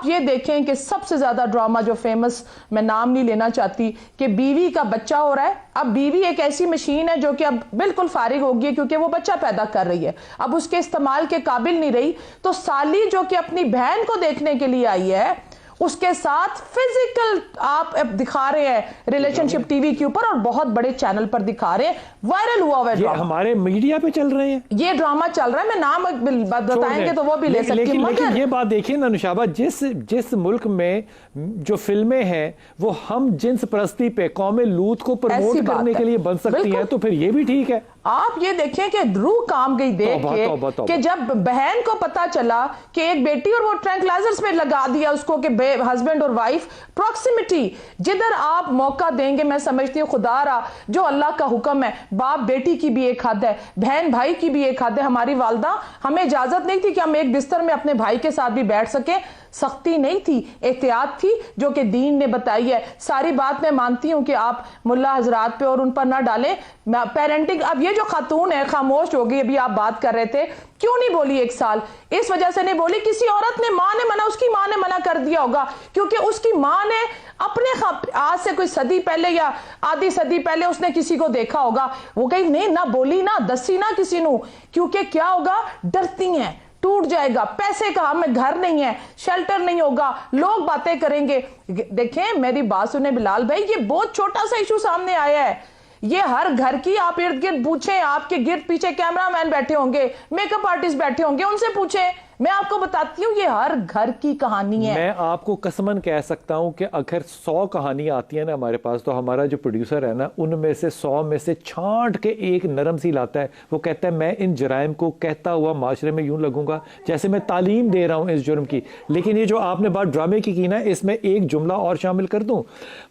आप ये देखें कि सबसे ज्यादा ड्रामा जो फेमस, मैं नाम नहीं लेना चाहती, कि बीवी का बच्चा हो रहा है। अब बीवी एक ऐसी मशीन है जो कि अब बिल्कुल फारिग होगी क्योंकि वो बच्चा पैदा कर रही है, अब उसके इस्तेमाल के काबिल नहीं रही, तो साली जो कि अपनी बहन को देखने के लिए आई है, उसके साथ फिजिकल आप दिखा रहे हैं रिलेशनशिप टीवी के ऊपर, और बहुत बड़े चैनल पर दिखा रहे हैं, वायरल हुआ हुआ है ड्रामा, हमारे मीडिया पे चल रहे हैं, ये ड्रामा चल रहा है। मैं नाम बताएंगे तो वो भी ले सकती हूं, लेकिन ये बात देखिए ना नुशाबा, जिस मुल्क में जो फिल्में हैं वो हम जिन्स परस्ती पे कौमे लूत को प्रमोट करने के लिए बन सकती हैं, तो फिर ये भी ठीक है। आप ये देखें कि रूह काम गई देख के कि जब बहन को पता चला कि एक बेटी, और वो ट्रैंक्लाइजर्स में लगा दिया उसको कि हस्बैंड और वाइफ प्रॉक्सिमिटी, जिधर आप मौका देंगे, मैं समझती हूँ खुदा रहा जो अल्लाह का हुक्म है, बाप बेटी की भी एक हद है, बहन भाई की भी एक हद है। हमारी वालदा, हमें इजाजत नहीं थी कि हम एक बिस्तर में अपने भाई के साथ भी बैठ सके, सख्ती नहीं थी, एहतियात थी जो कि दीन ने बताई है। सारी बात मैं मानती हूं कि आप मुल्ला हजरात पे और उन पर ना डालें पेरेंटिंग। अब ये जो खातून है खामोश हो गई, अभी आप बात कर रहे थे, क्यों नहीं बोली एक साल? इस वजह से नहीं बोली, किसी औरत ने, मां ने मना, उसकी मां ने मना कर दिया होगा, क्योंकि उसकी मां ने अपने आज से कोई सदी पहले या आधी सदी पहले उसने किसी को देखा होगा, वो कहीं नहीं ना बोली ना दसी ना किसी को, क्योंकि क्या होगा, डरती हैं टूट जाएगा, पैसे का हमें घर नहीं है, शेल्टर नहीं होगा, लोग बातें करेंगे। देखें मेरी बात सुने बिलाल भाई, ये बहुत छोटा सा इशू सामने आया है, ये हर घर की, आप इर्द गिर्द पूछें, आपके गिर्द पीछे कैमरामैन बैठे होंगे, मेकअप आर्टिस्ट बैठे होंगे, उनसे पूछें, मैं आपको बताती हूँ ये हर घर की कहानी है। मैं आपको कसमन कह सकता हूँ कि अगर 100 कहानियां आती है ना हमारे पास, तो हमारा जो प्रोड्यूसर है ना, उनमें से 100 में से छांट के एक नरम सी लाता है। वो कहता है मैं इन जराइम को कहता हुआ माशरे में यूं लगूंगा जैसे मैं तालीम दे रहा हूँ इस जुर्म की। लेकिन ये जो आपने बात ड्रामे की ना, इसमें एक जुमला और शामिल कर दूं,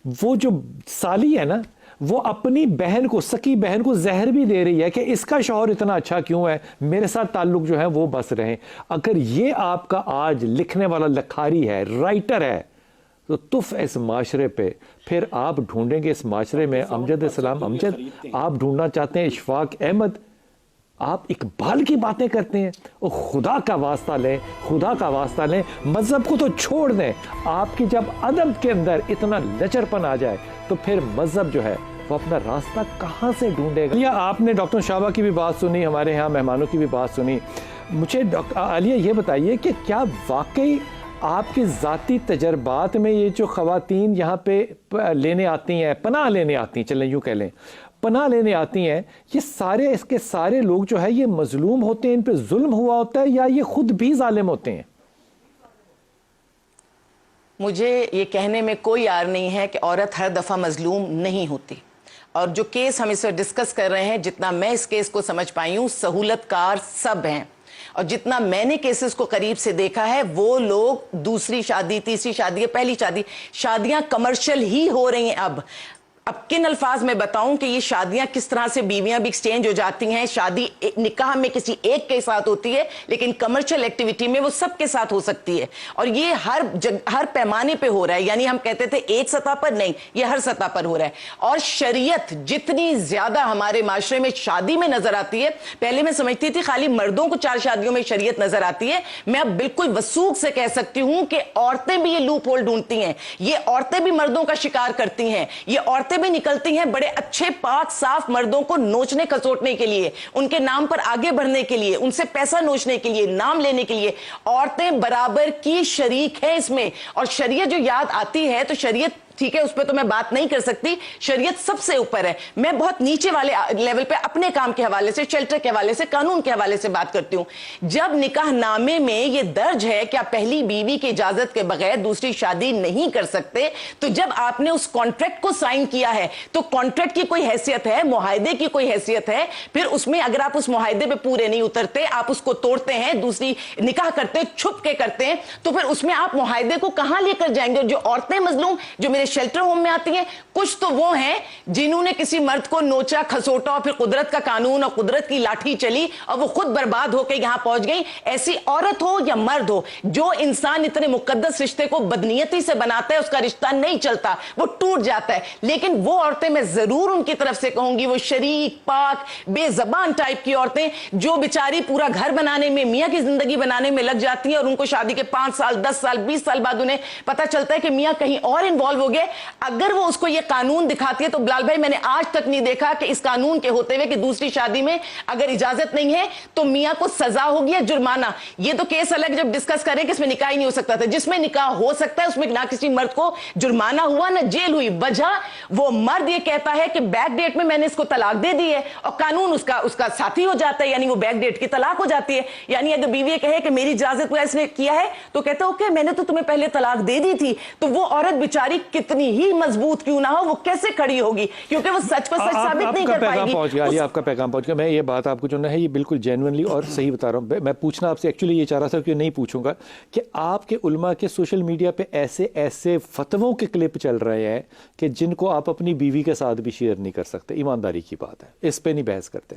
वो जो साली है ना, वो अपनी बहन को, सकी बहन को जहर भी दे रही है कि इसका शौहर इतना अच्छा क्यों है, मेरे साथ ताल्लुक जो है वो बस रहे। अगर ये आपका आज लिखने वाला लखारी है, राइटर है, तो तुफ इस माशरे पे, फिर आप ढूंढेंगे इस माशरे में अमजद सलाम अमजद, आप ढूंढना चाहते हैं इशफाक अहमद, आप इकबाल की बातें करते हैं। और खुदा का वास्ता लें, खुदा का वास्ता लें, मजहब को तो छोड़ दें। आपकी जब अदब के अंदर इतना लचरपन आ जाए तो फिर मजहब जो है वो अपना रास्ता कहाँ से ढूंढेगा। या आपने डॉक्टर शाबा की भी बात सुनी, हमारे यहाँ मेहमानों की भी बात सुनी, मुझे आलिया ये बताइए कि क्या वाकई आपके ज़ाती तजर्बात में ये जो ख़वातीन यहाँ पे लेने आती हैं, पनाह लेने आती हैं, चलें यूँ कह लें, पनाह लेने आती हैं, ये सारे इसके सारे लोग जो है ये मजलूम होते हैं, इन पे जुल्म हुआ होता है, या ये खुद भी जालिम होते हैं? मुझे ये कहने में कोई यार नहीं है कि औरत हर दफ़ा मजलूम नहीं होती, और जो केस हम इस पर डिस्कस कर रहे हैं, जितना मैं इस केस को समझ पाई हूँ, सहूलतकार सब हैं, और जितना मैंने केसेस को करीब से देखा है, वो लोग दूसरी शादी, तीसरी शादी, पहली शादी, शादियां कमर्शियल ही हो रही हैं। अब किन अल्फाज में बताऊं कि ये शादियां किस तरह से बीवियां भी एक्सचेंज हो जाती हैं। शादी निकाह में किसी एक के साथ होती है, लेकिन कमर्शियल एक्टिविटी में वो सबके साथ हो सकती है, और ये हर पैमाने पे हो रहा है। यानी हम कहते थे एक सतह पर, नहीं, ये हर सतह पर हो रहा है। और शरीयत जितनी ज्यादा हमारे माशरे में शादी में नजर आती है, पहले मैं समझती थी खाली मर्दों को 4 शादियों में शरीयत नजर आती है, मैं अब बिल्कुल वसूख से कह सकती हूं कि औरतें भी ये लूप होल ढूंढती हैं, ये औरतें भी मर्दों का शिकार करती हैं, ये औरतें भी निकलती हैं बड़े अच्छे पाक साफ मर्दों को नोचने खसोटने के लिए, उनके नाम पर आगे बढ़ने के लिए, उनसे पैसा नोचने के लिए, नाम लेने के लिए। औरतें बराबर की शरीक है इसमें। और शरीयत जो याद आती है, तो शरीयत ठीक है, उस पर तो मैं बात नहीं कर सकती, शरीयत सबसे ऊपर है। मैं बहुत नीचे वाले लेवल पे अपने काम के हवाले से, शेल्टर के हवाले से, कानून के हवाले से बात करती हूं। जब निकाह नामे में यह दर्ज है कि आप पहली बीवी की इजाजत के बगैर दूसरी शादी नहीं कर सकते, तो जब आपने उस कॉन्ट्रैक्ट को साइन किया है, तो कॉन्ट्रैक्ट की कोई हैसियत है, मुआहदे की कोई हैसियत है। फिर उसमें अगर आप उस मुआहदे पे पूरे नहीं उतरते, आप उसको तोड़ते हैं, दूसरी निकाह करते हैं, छुप के करते हैं, तो फिर उसमें आप मुआहदे को कहां लेकर जाएंगे? जो औरतें मजलूम, जो मेरे یعنی شیلٹر ہوم میں آتی ہیں. کچھ تو وہ ہیں جنہوں نے کسی مرد کو نوچا کھسوٹا اور پھر قدرت کا قانون اور قدرت کی لاٹھی چلی اور وہ خود برباد ہو کے یہاں پہنچ گئی. ایسی عورت ہو یا مرد ہو, جو انسان اتنے مقدس رشتے کو بدنیتی سے بناتا ہے اس کا رشتہ نہیں چلتا, وہ ٹوٹ جاتا ہے. لیکن وہ عورتیں میں ضرور ان کی طرف سے کہوں گی, وہ شریک پاک بے زبان ٹائپ کی عورتیں جو بیچاری پورا گھر بنانے میں, میاں کی زندگی بنانے میں لگ جاتی ہیں, اور ان کو شادی کے 5 سال 10 سال 20 سال بعد انہیں پتا چلتا ہے کہ میاں کہیں اور انوالو ہو گئے. اگر وہ اس کو یہ قانون دکھاتی ہے تو بلال بھائی میں نے آج تک نہیں دیکھا کہ اس قانون کے ہوتے ہوئے کہ دوسری شادی میں اگر اجازت نہیں ہے تو میاں کو سزا ہوگی یا جرمانہ. یہ تو کیس الگ جب ڈسکس کریں کہ اس میں نکاح ہی نہیں ہو سکتا تھا. جس میں نکاح ہو سکتا ہے اس میں نہ کسی مرد کو جرمانہ ہوا نہ جیل ہوئی. وجہ وہ مرد یہ کہتا ہے کہ بیک ڈیٹ میں نے اس کو طلاق دے دی ہے, اور قانون اس کا ساتھی ہو جاتا ہے, یعنی وہ بیک ڈیٹ کی طلاق ہو جاتی ہے. یعنی اگر بیوی کہے کہ میری اجازت کو اس نے کیا ہے تو کہتا ہے اوکے میں نے تو تمہیں پہلے طلاق دے دی تھی. تو وہ عورت بیچاری کتنی ہی مضبوط کیوں نہ ہو وہ کیسے کھڑی ہوگی, کیونکہ وہ سچ کو سچ ثابت نہیں کر پائے گی. آپ کا پیغام پہنچ گیا. میں یہ بات آپ کو جو ہے یہ بالکل جینوئنلی اور صحیح بتا رہا ہوں. میں پوچھنا آپ سے ایکچولی یہ چاہ رہا تھا کہ نہیں پوچھوں گا کہ آپ کے علماء کے سوشل میڈیا پہ ایسے فتووں کے کلپ چل رہے ہیں کہ جن کو آپ اپنی بیوی کے ساتھ بھی شیئر نہیں کر سکتے. ایمانداری کی بات ہے, اس پہ نہیں بحث کرتے.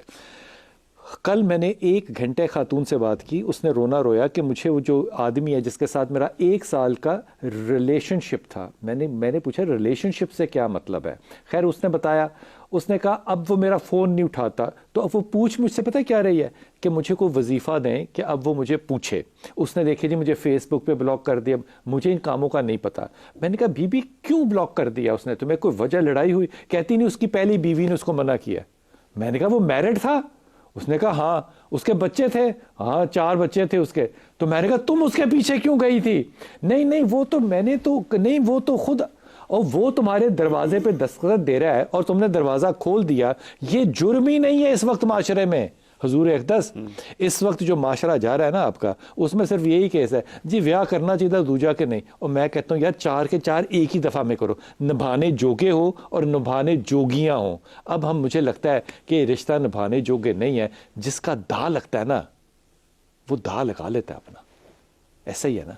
کل میں نے 1 گھنٹے خاتون سے بات کی, اس نے رونا رویا کہ مجھے وہ جو آدمی ہے جس کے ساتھ میرا 1 سال کا ریلیشن شپ تھا, میں نے پوچھا ریلیشن شپ سے کیا مطلب ہے. خیر اس نے بتایا, اس نے کہا اب وہ میرا فون نہیں اٹھاتا تو اب وہ پوچھ مجھ سے پتہ کیا رہی ہے کہ مجھے کوئی وظیفہ دیں کہ اب وہ مجھے پوچھے. اس نے دیکھے جی مجھے فیس بک پہ بلاک کر دیا, مجھے ان کاموں کا نہیں پتا. میں نے کہا بی بی کیوں بلاک کر دیا اس نے تمہیں, کوئی وجہ لڑائی ہوئی؟ کہتی نہیں اس کی پہلی بیوی نے اس کو منع کیا. میں نے کہا وہ میرڈ تھا؟ اس نے کہا ہاں. اس کے بچے تھے؟ ہاں 4 بچے تھے اس کے. تو میں نے کہا تم اس کے پیچھے کیوں گئی تھی؟ نہیں وہ تو میں نے تو نہیں, وہ تو خود, اور وہ تمہارے دروازے پہ دستخط دے رہا ہے اور تم نے دروازہ کھول دیا. یہ جرم ہی نہیں ہے اس وقت معاشرے میں. حضور اقدس اس وقت جو معاشرہ جا رہا ہے نا آپ کا, اس میں صرف یہی کیس ہے جی بیاہ کرنا چاہیے دوجا کے نہیں. اور میں کہتا ہوں یار 4 کے 4 ایک ہی دفعہ میں کرو, نبھانے جوگے ہو اور نبھانے جوگیاں ہوں. اب مجھے لگتا ہے کہ یہ رشتہ نبھانے جوگے نہیں ہے, جس کا داغ لگتا ہے نا وہ داغ لگا لیتا ہے اپنا. ایسا ہی ہے نا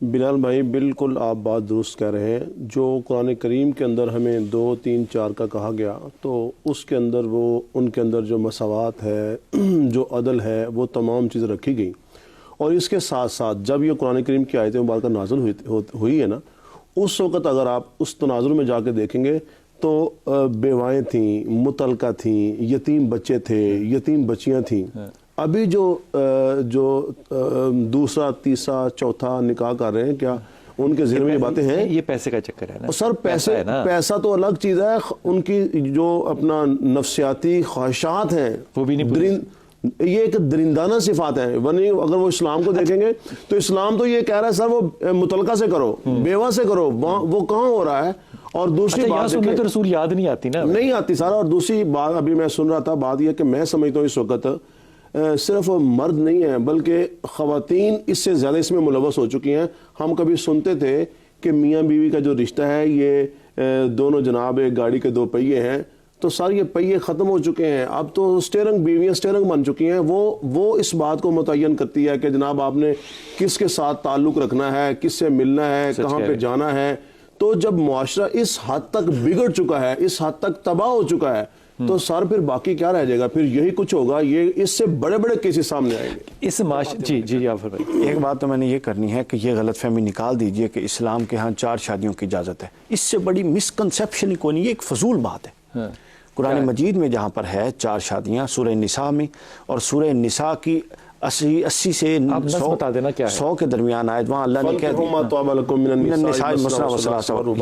بلال بھائی, بالکل آپ بات درست کہہ رہے ہیں. جو قرآن کریم کے اندر ہمیں 2 3 4 کا کہا گیا تو اس کے اندر وہ ان کے اندر جو مساوات ہے, جو عدل ہے, وہ تمام چیزیں رکھی گئیں. اور اس کے ساتھ ساتھ جب یہ قرآن کریم کی آیتیں مبارکہ نازل ہوئی ہے نا, اس وقت اگر آپ اس تناظر میں جا کے دیکھیں گے تو بیوائیں تھیں, متعلقہ تھیں, یتیم بچے تھے, یتیم بچیاں تھیں. ابھی جو دوسرا تیسرا چوتھا نکاح کر رہے ہیں, کیا ان کے ذہن میں یہ باتیں ہیں؟ یہ پیسے کا چکر ہے نا سر. پیسہ تو الگ چیز ہے, ان کی جو اپنا نفسیاتی خواہشات ہیں وہ بھی نہیں, یہ ایک درندانہ صفات ہیں. ورنہ اگر وہ اسلام کو دیکھیں گے تو اسلام تو یہ کہہ رہا ہے سر وہ متعلقہ سے کرو, بیوہ سے کرو, وہ کہاں ہو رہا ہے. اور دوسری بات سنت رسول یاد نہیں آتی نا, نہیں آتی سر. اور دوسری بات ابھی میں سن رہا تھا, بات یہ کہ میں سمجھتا ہوں اس وقت صرف مرد نہیں ہیں بلکہ خواتین اس سے زیادہ اس میں ملوث ہو چکی ہیں. ہم کبھی سنتے تھے کہ میاں بیوی کا جو رشتہ ہے یہ دونوں جناب ایک گاڑی کے 2 پہیے ہیں, تو سارے یہ پہیے ختم ہو چکے ہیں. اب تو سٹیئرنگ, بیویاں سٹیئرنگ بن چکی ہیں. وہ اس بات کو متعین کرتی ہے کہ جناب آپ نے کس کے ساتھ تعلق رکھنا ہے, کس سے ملنا ہے, کہاں پہ جانا ہے. تو جب معاشرہ اس حد تک بگڑ چکا ہے, اس حد تک تباہ ہو چکا ہے, تو سر پھر باقی کیا رہ جائے گا؟ پھر یہی کچھ ہوگا. یہ اس سے بڑے بڑے کیسز سامنے آئیں گے. اس جی آپ فرمائیں. ایک بات تو میں نے یہ کرنی ہے کہ یہ غلط فہمی نکال دیجئے کہ اسلام کے ہاں 4 شادیوں کی اجازت ہے. اس سے بڑی مسکنسیپشن کوئی نہیں, یہ ایک فضول بات ہے. قرآن مجید میں جہاں پر ہے 4 شادیاں, سورہ نساء میں, اور سورہ نساء کی 80 سے 100 کے درمیان آیت, وہاں اللہ نے کہہ دیا,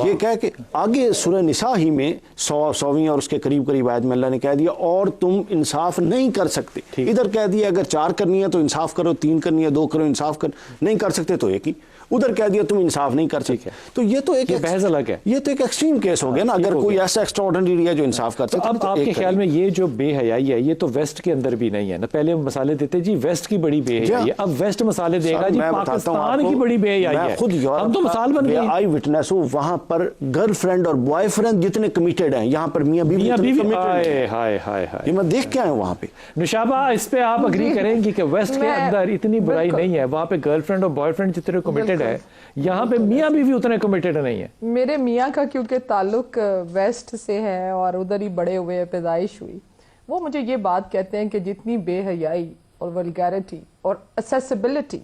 یہ کہہ کہ آگے سورہ نساء ہی میں 100ویں اور اس کے قریب آیت میں اللہ نے کہہ دیا اور تم انصاف نہیں کر سکتے. ادھر کہہ دیا اگر 4 کرنی ہے تو انصاف کرو, 3 کرنی ہے 2 کرو, انصاف نہیں کر سکتے تو ایک ہی. ادھر کہہ دیا تم انصاف نہیں کر سکتے. تو یہ تو ایک بحث الگ ہے, یہ تو ایک ایکسٹریم کیس ہو گیا نا. اگر کوئی ایسا ایکسٹرا آرڈنری ہے جو انصاف کر سکتا ہے. اب آپ کے خیال میں یہ جو بے حیائی ہے یہ تو ویسٹ کے اندر بھی نہیں ہے نا؟ پہلے مسالے دیتے جی ویسٹ की बड़ी बेहयाई है। अब वेस्ट मसाले देगा जी, पाकिस्तान की बड़ी बेहयाई है। खुद हम तो मिसाल बन गए, आई विटनेस हूँ, वहां पर गर्लफ्रेंड और बॉयफ्रेंड जितने कमिटेड हैं, यहाँ पर मियां बीवी हाय हाय हाय हाय, ये मैं देख के आया हूँ वहां पे। नुशाबा, इस पे आप अग्री करेंगी कि वेस्ट के अंदर इतनी बुराई नहीं है, वहां पे गर्लफ्रेंड और बॉयफ्रेंड जितने कमिटेड है, यहाँ पे मियां बीवी उतने कमिटेड नहीं है। मेरे मियाँ का क्योंकि ताल्लुक वेस्ट से है और उधर ही बड़े हुए, पैदाइश हुई, वो मुझे ये बात कहते हैं कि जितनी बेहयाई और वल्गैरिटी और एक्सेसिबिलिटी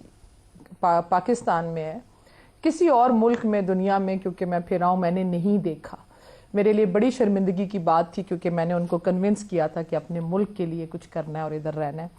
पाकिस्तान में है, किसी और मुल्क में दुनिया में, क्योंकि मैं फिर आऊँ, मैंने नहीं देखा। मेरे लिए बड़ी शर्मिंदगी की बात थी, क्योंकि मैंने उनको कन्विंस किया था कि अपने मुल्क के लिए कुछ करना है और इधर रहना है।